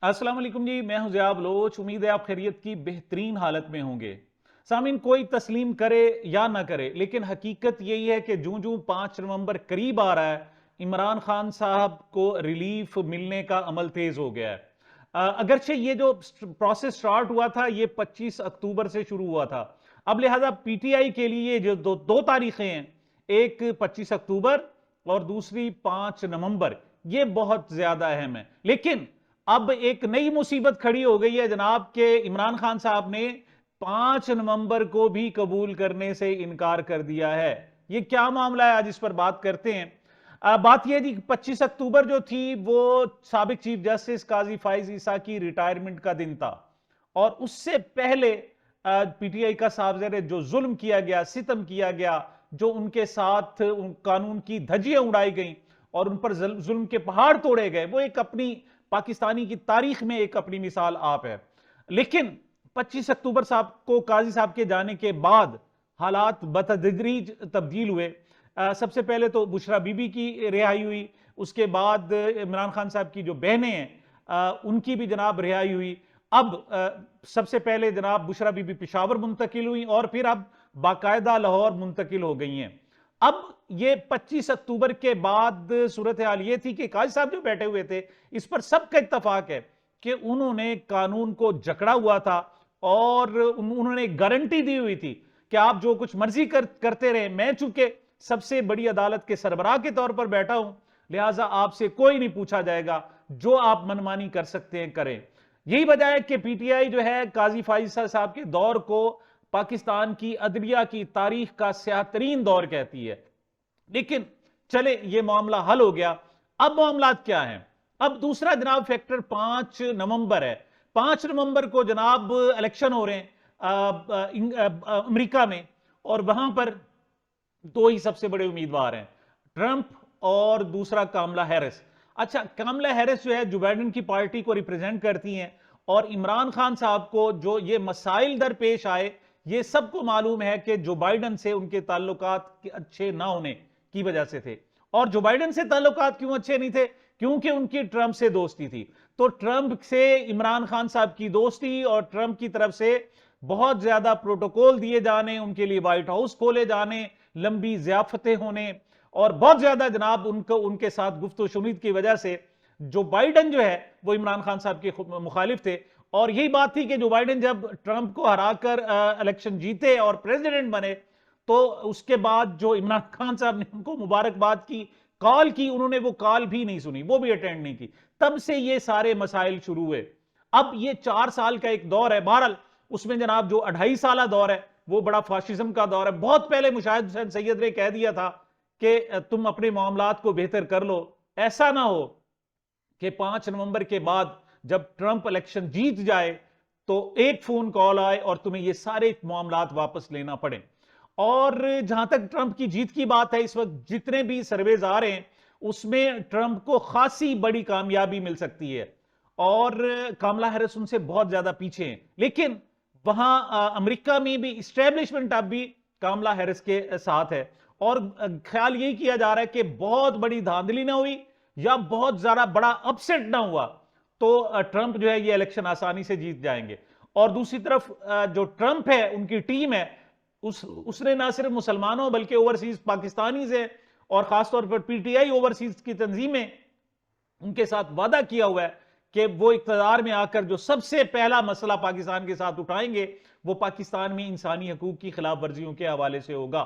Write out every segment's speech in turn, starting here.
अस्सलाम वालेकुम जी, मैं हूं ज़ियाब लोच। उम्मीद है आप खैरियत की बेहतरीन हालत में होंगे। सामीन, कोई तस्लीम करे या ना करे, लेकिन हकीकत यही है कि जूं जूं 5 नवंबर करीब आ रहा है, इमरान खान साहब को रिलीफ मिलने का अमल तेज हो गया है। अगरचे ये जो प्रोसेस स्टार्ट हुआ था ये 25 अक्टूबर से शुरू हुआ था। अब लिहाजा पीटीआई के लिए जो दो तारीखें हैं, एक 25 अक्टूबर और दूसरी 5 नवंबर, ये बहुत ज्यादा अहम है। लेकिन अब एक नई मुसीबत खड़ी हो गई है जनाब के इमरान खान साहब ने 5 नवंबर को भी कबूल करने से इनकार कर दिया है। ये क्या मामला है, आज इस पर बात करते हैं। बात यह थी कि 25 अक्टूबर जो थी वो साबिक चीफ जस्टिस काजी फाइज ईसा की रिटायरमेंट का दिन था। और उससे पहले पीटीआई का साहब जो जुल्म किया गया, सितम किया गया, जो उनके साथ कानून की धज्जियां उड़ाई गई और उन पर जुल्म के पहाड़ तोड़े गए, वो एक अपनी पाकिस्तानी की तारीख में एक अपनी मिसाल आप है। लेकिन 25 अक्टूबर साहब को काजी साहब के जाने के बाद हालात बतदरीज तब्दील हुए। सबसे पहले तो बुशरा बीबी की रिहाई हुई, उसके बाद इमरान खान साहब की जो बहनें हैं उनकी भी जनाब रिहाई हुई। अब सबसे पहले जनाब बुशरा बीबी पिशावर मुंतकिल हुई और फिर अब बाकायदा लाहौर मुंतकिल हो गई हैं। अब ये 25 अक्टूबर के बाद सूरत हाल ये थी कि काजी साहब जो बैठे हुए थे, इस पर सबका इत्तफाक है कि उन्होंने कानून को जकड़ा हुआ था और उन्होंने गारंटी दी हुई थी कि आप जो कुछ मर्जी करते रहे। मैं चूंकि सबसे बड़ी अदालत के सरबराह के तौर पर बैठा हूं, लिहाजा आपसे कोई नहीं पूछा जाएगा, जो आप मनमानी कर सकते हैं करें। यही वजह है कि पीटीआई जो है काजी फाइजा साहब के दौर को पाकिस्तान की अदलिया की तारीख का स्याहतरीन दौर कहती है। लेकिन चले, ये मामला हल हो गया। अब मामला क्या है? अब दूसरा जनाब फैक्टर 5 नवंबर है। 5 नवंबर को जनाब इलेक्शन हो रहे हैं अमेरिका में, और वहां पर दो ही सबसे बड़े उम्मीदवार हैं, ट्रंप और दूसरा कामला हैरिस। अच्छा, कामला हैरिस जो है जो बाइडेन की पार्टी को रिप्रेजेंट करती हैं, और इमरान खान साहब को जो ये मसाइल दरपेश आए, ये सबको मालूम है कि जो बाइडेन से उनके ताल्लुकात अच्छे ना होने की वजह से थे। और जो बाइडेन से ताल्लुकात क्यों अच्छे नहीं थे? क्योंकि उनकी ट्रंप से दोस्ती थी। तो ट्रंप से इमरान खान साहब की दोस्ती और ट्रंप की तरफ से बहुत ज्यादा प्रोटोकॉल दिए जाने, उनके लिए व्हाइट हाउस खोले जाने, लंबी जियाफतें होने, और बहुत ज्यादा जनाब उनको उनके साथ गुफ्तो शुनीद की वजह से जो बाइडेन जो है वो इमरान खान साहब के मुखालिफ थे। और यही बात थी कि जो बाइडेन जब ट्रंप को हराकर इलेक्शन जीते और प्रेसिडेंट बने, तो उसके बाद जो इमरान खान साहब ने उनको मुबारकबाद की, कॉल की, उन्होंने वो कॉल भी नहीं सुनी, वो भी अटेंड नहीं की। तब से ये सारे मसाइल शुरू हुए। अब ये 4 साल का एक दौर है। बहरहाल उसमें जनाब जो 2.5 साल दौर है वो बड़ा फाशिज्म का दौर है। बहुत पहले मुशाहिद हुसैन सैयद ने कह दिया था कि तुम अपने मामलात को बेहतर कर लो, ऐसा ना हो कि 5 नवंबर के बाद जब ट्रंप इलेक्शन जीत जाए तो एक फोन कॉल आए और तुम्हें ये सारे मामलात वापस लेना पड़े। और जहां तक ट्रंप की जीत की बात है, इस वक्त जितने भी सर्वेज आ रहे हैं उसमें ट्रंप को खासी बड़ी कामयाबी मिल सकती है, और कामला हैरिस उनसे बहुत ज्यादा पीछे हैं। लेकिन वहां अमेरिका में भी इस्टेब्लिशमेंट अब भी कामला हैरिस के साथ है, और ख्याल यही किया जा रहा है कि बहुत बड़ी धांधली ना हुई या बहुत ज्यादा बड़ा अपसेट ना हुआ तो ट्रंप जो है ये इलेक्शन आसानी से जीत जाएंगे। और दूसरी तरफ जो ट्रंप है, उनकी टीम है, उसने ना सिर्फ मुसलमानों बल्कि ओवरसीज पाकिस्तानी से और खासतौर पर पीटीआई ओवरसीज की तंजीमें उनके साथ वादा किया हुआ है कि वो इक्तदार में आकर जो सबसे पहला मसला पाकिस्तान के साथ उठाएंगे वो पाकिस्तान में इंसानी हकूक की खिलाफ वर्जियों के हवाले से होगा।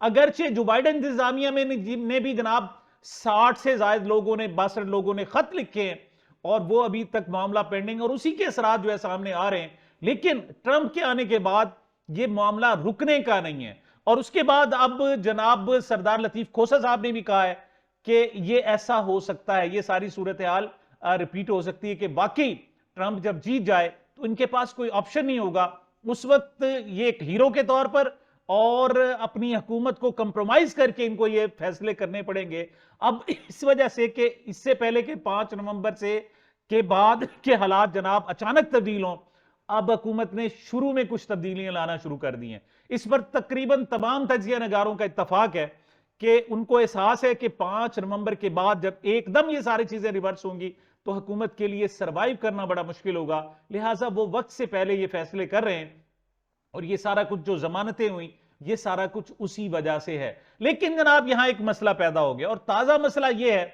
अगरचे जो बाइडेन इंतजामिया में ने भी जनाब 60 से ज्यादा लोगों ने 62 लोगों ने खत लिखे हैं और वो अभी तक मामला पेंडिंग, और उसी के असरात जो है सामने आ रहे हैं। लेकिन ट्रंप के आने के बाद ये मामला रुकने का नहीं है। और उसके बाद अब जनाब सरदार लतीफ खोसा साहब ने भी कहा है कि ये ऐसा हो सकता है, ये सारी सूरत हाल रिपीट हो सकती है कि बाकी ट्रंप जब जीत जाए तो इनके पास कोई ऑप्शन नहीं होगा। उस वक्त ये एक हीरो के तौर पर और अपनी हुकूमत को कंप्रोमाइज करके इनको ये फैसले करने पड़ेंगे। अब इस वजह से कि इससे पहले के 5 नवंबर से के बाद के हालात जनाब अचानक तब्दील हों, अब हुकूमत ने शुरू में कुछ तब्दीलियां लाना शुरू कर दी हैं। इस पर तकरीबन तमाम तजिया नगारों का इत्तफाक है कि उनको एहसास है कि 5 नवंबर के बाद जब एकदम ये सारी चीजें रिवर्स होंगी तो हुकूमत के लिए सरवाइव करना बड़ा मुश्किल होगा। लिहाजा वो वक्त से पहले ये फैसले कर रहे हैं और ये सारा कुछ जो जमानतें हुई ये सारा कुछ उसी वजह से है। लेकिन जनाब यहां एक मसला पैदा हो गया और ताजा मसला यह है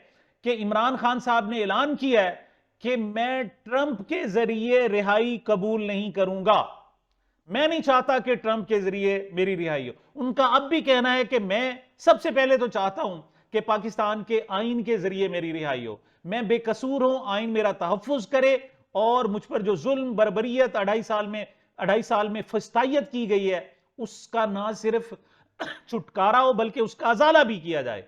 कि इमरान खान साहब ने ऐलान किया है कि मैं ट्रंप के जरिए रिहाई कबूल नहीं करूंगा। मैं नहीं चाहता कि ट्रंप के जरिए मेरी रिहाई हो। उनका अब भी कहना है कि मैं सबसे पहले तो चाहता हूं कि पाकिस्तान के आइन के जरिए मेरी रिहाई हो। मैं बेकसूर हूं, आइन मेरा तहफ्फुज करे और मुझ पर जो जुल्म बर्बरियत 2.5 साल में फस्तायत की गई है उसका ना सिर्फ छुटकारा हो बल्कि उसका अजाला भी किया जाए।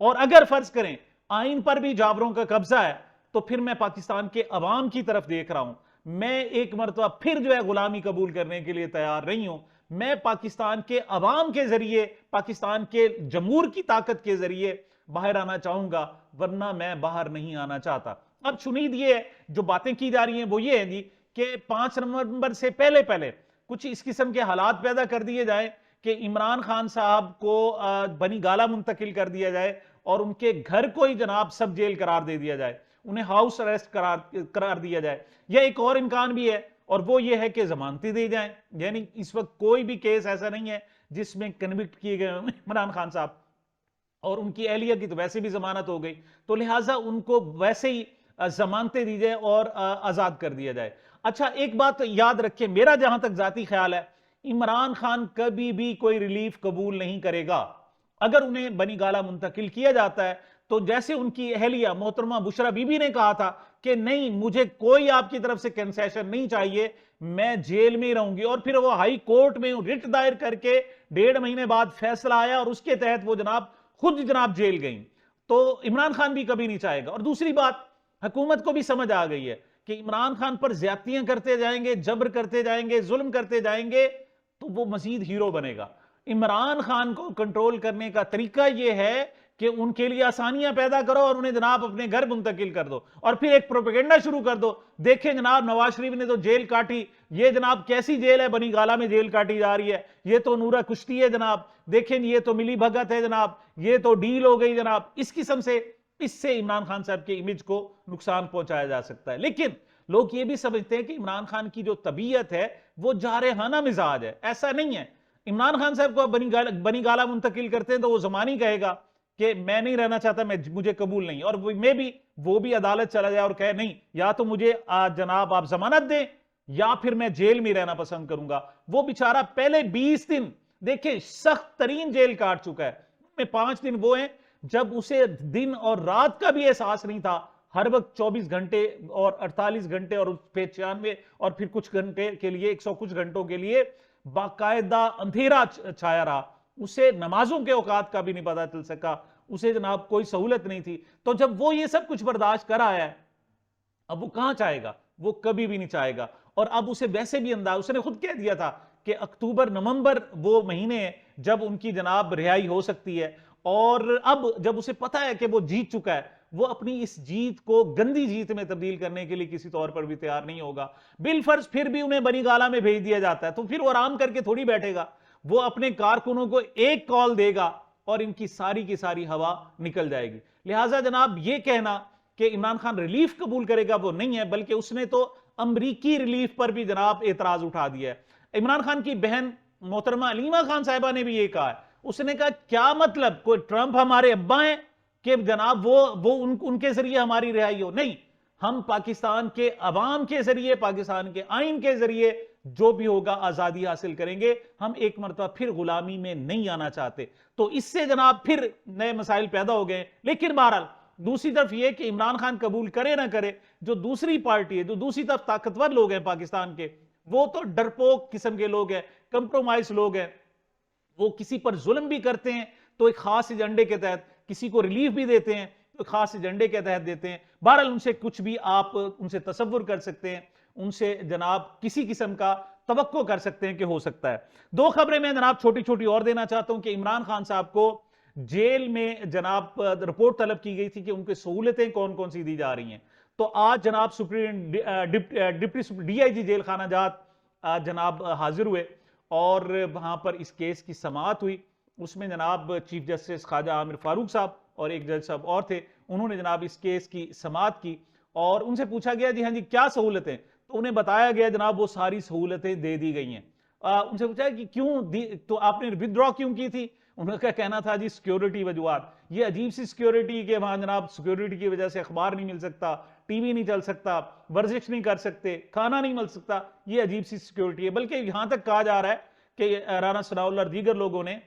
और अगर फर्ज करें आइन पर भी जाबरों का कब्जा है तो फिर मैं पाकिस्तान के अवाम की तरफ देख रहा हूं। मैं एक मरतबा फिर जो है गुलामी कबूल करने के लिए तैयार नहीं हूं। मैं पाकिस्तान के अवाम के जरिए, पाकिस्तान के जमहूर की ताकत के जरिए बाहर आना चाहूंगा, वरना मैं बाहर नहीं आना चाहता। अब शुनीद ये है, जो बातें की जा रही हैं वो ये है जी कि 5 नवंबर से पहले पहले कुछ इस किस्म के हालात पैदा कर दिए जाए कि इमरान खान साहब को बनी गाला मुंतकिल कर दिया जाए और उनके घर को ही जनाब सब जेल करार दे दिया जाए, उन्हें हाउस अरेस्ट करार दिया जाए। यह एक और इम्कान भी है और वो ये है कि जमानतें दी जाएं। यानी इस वक्त कोई भी केस ऐसा नहीं है जिसमें कन्विक्ट किए गए इमरान खान साहब, और उनकी अहलिया की तो वैसे भी जमानत हो गई, तो लिहाजा उनको वैसे ही जमानतें दी जाए और आजाद कर दिया जाए। अच्छा एक बात याद रखें, मेरा जहां तक जाती ख्याल है, इमरान खान कभी भी कोई रिलीफ कबूल नहीं करेगा। अगर उन्हें बनी गाला मुंतकिल किया जाता है तो जैसे उनकी अहलिया मोहतरमा बुशरा बीबी ने कहा था कि नहीं मुझे कोई आपकी तरफ से कंसेशन नहीं चाहिए, मैं जेल में ही रहूंगी, और फिर वो हाई कोर्ट में रिट दायर करके 1.5 महीने बाद फैसला आया और उसके तहत वो जनाब खुद जनाब जेल गई। तो इमरान खान भी कभी नहीं चाहेगा। और दूसरी बात, हुकूमत को भी समझ आ गई है कि इमरान खान पर ज्यादतियां करते जाएंगे, जबर करते जाएंगे, जुल्म करते जाएंगे तो वो मजीद हीरो बनेगा। इमरान खान को कंट्रोल करने का तरीका यह है कि उनके लिए आसानियां पैदा करो और उन्हें जनाब अपने घर मुंतकिल कर दो और फिर एक प्रोपेगेंडा शुरू कर दो। देखें जनाब नवाज शरीफ ने तो जेल काटी, ये जनाब कैसी जेल है, बनी गाला में जेल काटी जा रही है, ये तो नूरा कुश्ती है जनाब, देखें ये तो मिली भगत है जनाब, ये तो डील हो गई जनाब। इस किस्म से इससे इमरान खान साहब के इमेज को नुकसान पहुंचाया जा सकता है। लेकिन लोग ये भी समझते हैं कि इमरान खान की जो तबीयत है वो जारहाना मिजाज है, ऐसा नहीं है। इमरान खान साहब को बनी गाला मुंतकिल करते हैं तो वो जमानी कहेगा कि मैं नहीं रहना चाहता, मुझे कबूल नहीं, और वो भी अदालत चला जाए और कहे नहीं या तो मुझे जनाब आप जमानत दें या फिर मैं जेल में रहना पसंद करूंगा। वो बेचारा पहले 20 दिन देखे सख्त तरीन जेल काट चुका है। 5 दिन वो हैं जब उसे दिन और रात का भी एहसास नहीं था, हर वक्त 24 घंटे और 48 घंटे और 96 और फिर कुछ घंटे के लिए 100 कुछ घंटों के लिए बाकायदा अंधेरा छाया रहा। उसे नमाजों के औकात का भी नहीं पता चल सका, उसे जनाब कोई सहूलत नहीं थी। तो जब वो ये सब कुछ बर्दाश्त कर आया है, अब वो कहां चाहेगा, वो कभी भी नहीं चाहेगा। और अब उसे वैसे भी अंदाज, उसने खुद कह दिया था कि अक्टूबर नवंबर वो महीने जब उनकी जनाब रिहाई हो सकती है, और अब जब उसे पता है कि वो जीत चुका है, वो अपनी इस जीत को गंदी जीत में तब्दील करने के लिए किसी तौर पर भी तैयार नहीं होगा। बिलफर्ज फिर भी उन्हें बनी गाला में भेज दिया जाता है तो फिर वो आराम करके थोड़ी बैठेगा, वो अपने कारकुनों को एक कॉल देगा और इनकी सारी की सारी हवा निकल जाएगी। लिहाजा जनाब ये कहना कि इमरान खान रिलीफ कबूल करेगा वो नहीं है, बल्कि उसने तो अमरीकी रिलीफ पर भी जनाब एतराज उठा दिया है। इमरान खान की बहन मोहतरमा अलीमा खान साहिबा ने भी ये कहा है, उसने कहा क्या मतलब कोई ट्रंप हमारे अब्बा हैं कि जनाब वो उनके जरिए हमारी रिहाई हो? नहीं, हम पाकिस्तान के अवाम के जरिए, पाकिस्तान के आइन के जरिए जो भी होगा आजादी हासिल करेंगे। हम एक मरतबा फिर गुलामी में नहीं आना चाहते। तो इससे जनाब फिर नए मसाइल पैदा हो गए। लेकिन बहरहाल दूसरी तरफ यह कि इमरान खान कबूल करे ना करे, जो दूसरी पार्टी है, जो दूसरी तरफ ताकतवर लोग हैं पाकिस्तान के, वो तो डरपोक किस्म के लोग हैं, कंप्रोमाइज लोग हैं। वो किसी पर जुल्म भी करते हैं तो एक खास एजेंडे के तहत, किसी को रिलीफ भी देते हैं तो खास एजेंडे के तहत देते हैं। बहरहाल उनसे कुछ भी आप उनसे तसव्वुर कर सकते हैं, उनसे जनाब किसी किस्म का तवक्को कर सकते हैं कि हो सकता है। 2 खबरें मैं जनाब छोटी छोटी और देना चाहता हूं कि इमरान खान साहब को जेल में जनाब रिपोर्ट तलब की गई थी कि उनकी सहूलतें कौन कौन सी दी जा रही हैं। तो आज जनाब डिप्टी डीआईजी जेल खाना जात जनाब हाजिर हुए और वहां पर इस केस की समाअत हुई। उसमें जनाब चीफ जस्टिस ख्वाजा आमिर फारूक साहब और एक जज साहब और थे, उन्होंने जनाब इस केस की समाअत की और उनसे पूछा गया जी हाँ जी क्या सहूलतें, तो उन्हें बताया गया जनाब वो सारी सहूलतें दे दी गई हैं। उनसे पूछा कि क्यों दी, तो आपने विदड्रॉ क्यों की थी, उनका कहना था जी सिक्योरिटी वजूहात। ये अजीब सी सिक्योरिटी के वहां जनाब सिक्योरिटी की वजह से अखबार नहीं मिल सकता, टीवी नहीं चल सकता, वर्जिश नहीं कर सकते, खाना नहीं मिल सकता, ये अजीब सी सिक्योरिटी है। बल्कि यहां तक कहा जा रहा है कि राना सनाउल्लाह और दीगर लोगों ने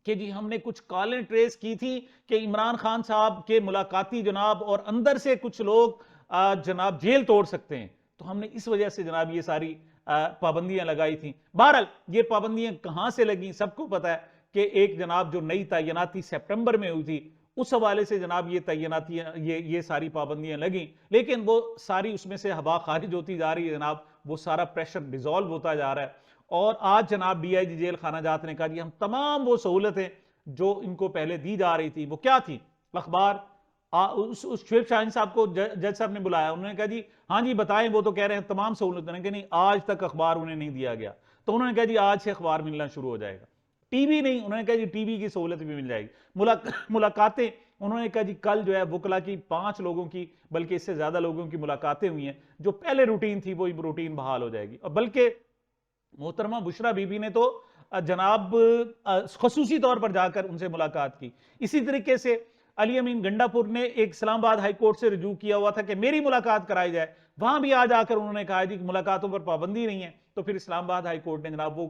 कि जी हमने कुछ कॉलें ट्रेस की थी कि इमरान खान साहब के मुलाकाती जनाब और अंदर से कुछ लोग जनाब जेल तोड़ सकते हैं, तो हमने इस वजह से जनाब ये सारी पाबंदियां लगाई थी। बहरहाल ये पाबंदियां कहां से लगी सबको पता है कि एक जनाब जो नई तैनाती सितंबर में हुई थी उस हवाले से जनाब ये तैनातियां ये सारी पाबंदियां लगी, लेकिन वो सारी उसमें से हवा खारिज होती जा रही है जनाब, वो सारा प्रेशर डिसॉल्व होता जा रहा है। और आज जनाब डीआईजी जेल खाना जात ने कहा कि हम तमाम वो सहूलतें जो इनको पहले दी जा रही थी वो क्या थी, अखबार उस शुएब शाहीन साहब को जज साहब ने बुलाया, उन्होंने कहा जी हाँ जी बताएं, वो तो कह रहे हैं तमाम सहूलतें, ने कहा नहीं आज तक अखबार उन्हें नहीं दिया गया, तो उन्होंने कहा जी आज से अखबार मिलना शुरू हो जाएगा। टीवी नहीं, उन्होंने कहा जी टीवी की सहूलत भी मिल जाएगी। मुलाकातें, उन्होंने कहा जी कल जो है वकला की 5 लोगों की बल्कि इससे ज्यादा लोगों की मुलाकातें हुई हैं, जो पहले रूटीन थी वो रूटीन बहाल हो जाएगी। और बल्कि मोहतरमा बुशरा बीबी ने तो जनाब खसूसी तौर पर जाकर उनसे मुलाकात की। इसी तरीके से अली अमीन गंडापुर ने एक इस्लामाबाद हाई कोर्ट से रुजू किया हुआ था कि मेरी मुलाकात कराई जाए, वहां भी आज आकर उन्होंने कहा जी मुलाकातों पर पाबंदी नहीं है, तो फिर इस्लामाबाद हाई कोर्ट ने जनाब वो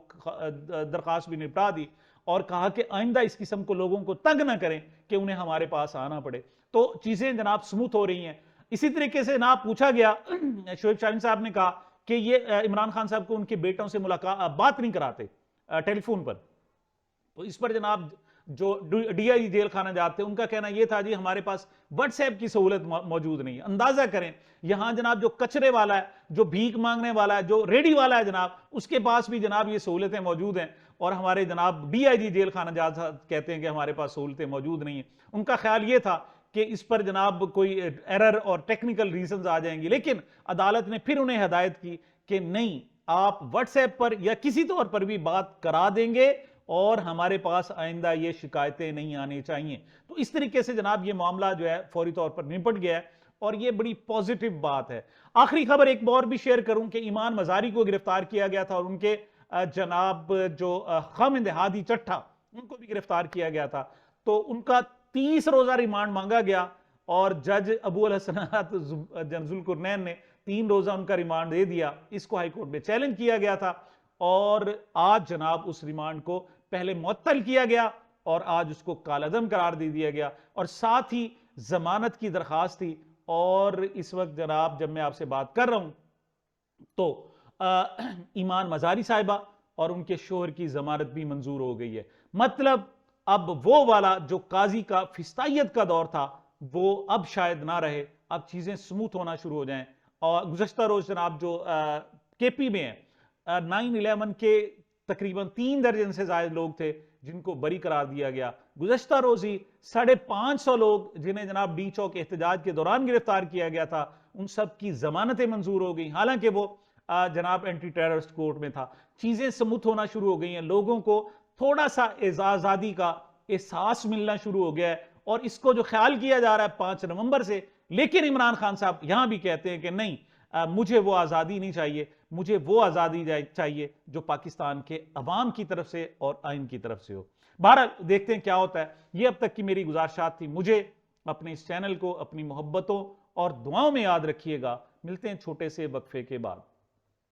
दरखास्त भी निपटा दी और कहा कि आइंदा इस किस्म को लोगों को तंग ना करें कि उन्हें हमारे पास आना पड़े। तो चीजें जनाब स्मूथ हो रही हैं। इसी तरीके से ना पूछा गया, शुएब शाहीन साहब ने कहा कि ये इमरान खान साहब को उनके बेटों से मुलाकात बात नहीं कराते टेलीफोन पर, तो इस पर जनाब जो डीआईजी जेल खाना जाते हैं उनका कहना यह था जी हमारे पास व्हाट्सएप की सहूलत मौजूद नहीं है। अंदाजा करें यहां जनाब जो कचरे वाला है, जो भीख मांगने वाला है, जो रेडी वाला है जनाब, उसके पास भी जनाब ये सहूलतें मौजूद हैं, और हमारे जनाब डीआईजी जेल खाना जात कहते हैं कि हमारे पास सहूलतें मौजूद नहीं है। उनका ख्याल यह था कि इस पर जनाब कोई एरर और टेक्निकल रीजंस आ जाएंगी, लेकिन अदालत ने फिर उन्हें हदायत की कि नहीं, आप व्हाट्सएप पर या किसी तौर पर भी बात करा देंगे और हमारे पास आइंदा ये शिकायतें नहीं आनी चाहिए। तो इस तरीके से जनाब ये मामला जो है फौरी तौर पर निपट गया है और ये बड़ी पॉजिटिव बात है। आखिरी खबर एक और भी शेयर करूं कि ईमान मजारी को गिरफ्तार किया गया था और उनके जनाब जो खामिद हादी चट्ठा उनको भी गिरफ्तार किया गया था, तो उनका 30 रोजा रिमांड मांगा गया और जज अबू अल हसनात जुल्कुरनैन ने 3 रोजा उनका रिमांड दे दिया। इसको हाईकोर्ट में चैलेंज किया गया था और आज जनाब उस रिमांड को पहले मुअत्तल किया गया और आज उसको कालअदम करार दे दिया गया, और साथ ही जमानत की दरखास्त थी। और इस वक्त जनाब जब मैं आपसे बात कर रहा हूं तो ईमान मजारी साहिबा और उनके शोहर की जमानत भी मंजूर हो गई है। मतलब अब वो वाला जो काजी का फिस्तायत का दौर था वो अब शायद ना रहे, अब चीजें स्मूथ होना शुरू हो जाएं। और गुज़श्ता रोज जनाब जो केपी में है 9/11 के तकरीबन 3 दर्जन से ज्यादा लोग थे जिनको बरी करार दिया गया। गुज़श्ता रोज ही 550 लोग जिन्हें जनाब डी चौक एहतजाज के दौरान गिरफ्तार किया गया था, उन सब की जमानतें मंजूर हो गई, हालांकि वो जनाब एंटी टेररिस्ट कोर्ट में था। चीजें स्मूथ होना शुरू हो गई हैं, लोगों को थोड़ा सा आजादी का एहसास मिलना शुरू हो गया है। और इसको जो ख्याल किया जा रहा है 5 नवंबर से, लेकिन इमरान खान साहब यहां भी कहते हैं कि नहीं, मुझे वो आज़ादी नहीं चाहिए, मुझे वो आज़ादी चाहिए जो पाकिस्तान के अवाम की तरफ से और आइन की तरफ से हो। बहरहाल देखते हैं क्या होता है। ये अब तक की मेरी गुजारिशात थी। मुझे अपने इस चैनल को अपनी मोहब्बतों और दुआओं में याद रखिएगा। मिलते हैं छोटे से वक्फे के बाद।